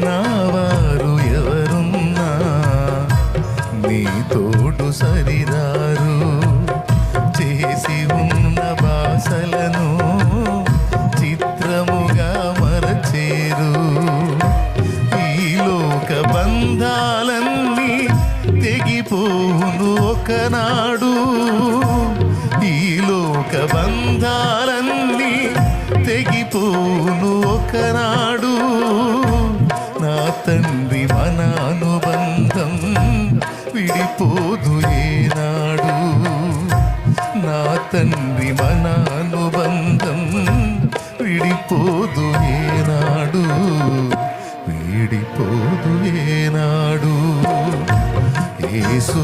నావారు ఎవరున్నా నీ తోడు సరిదారు చేసి ఉన్న భాషలను చిత్రముగా మరచేరు ఈ లోక బంధాలన్నీ తెగిపోను ఒకనాడు ఈ లోక బంధాలన్నీ తెగిపోను ఒకనాడు నా తండ్రి మన అనుబంధం విడిపోదు ఏనాడు నా తండ్రి మన అనుబంధం విడిపోదు ఏనాడు విడిపోదు ఏనాడు యేసు